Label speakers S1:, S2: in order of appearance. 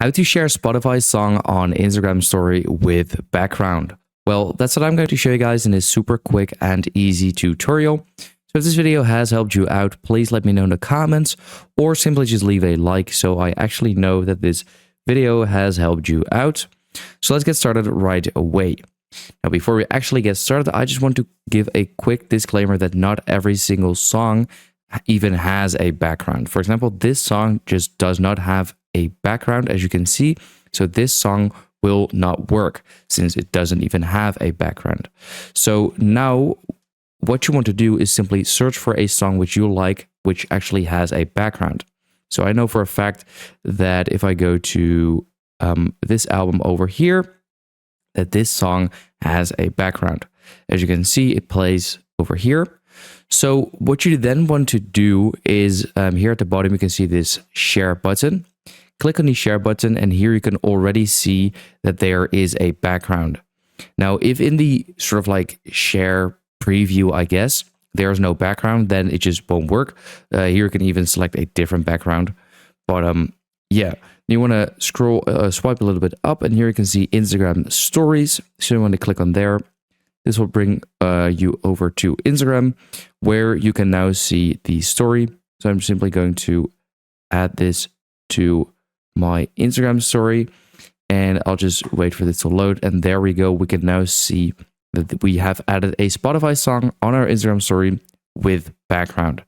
S1: How to share Spotify song on Instagram story with background. Well, that's what I'm going to show you guys in this super quick and easy tutorial. So if this video has helped you out, please let me know in the comments or simply just leave a like so I actually know that this video has helped you out. So let's get started right away. Now, before we actually get started, I just want to give a quick disclaimer that not every single song even has a background. For example, this song just does not have a background, as you can see. So this song will not work since it doesn't even have a background. So now what you want to do is simply search for a song which you like, which actually has a background. So I know for a fact that if I go to this album over here, that this song has a background. As you can see, it plays over here. So what you then want to do is here at the bottom, you can see this share button. Click on the share button, and here you can already see that there is a background. Now, if in the sort of like share preview, I guess, there's no background, then it just won't work. Here you can even select a different background. But yeah, you want to swipe a little bit up, and here you can see Instagram stories. So you want to click on there. This will bring you over to Instagram, where you can now see the story. So I'm simply going to add this to my Instagram story, and I'll just wait for this to load. And there we go. We can now see that we have added a Spotify song on our Instagram story with background.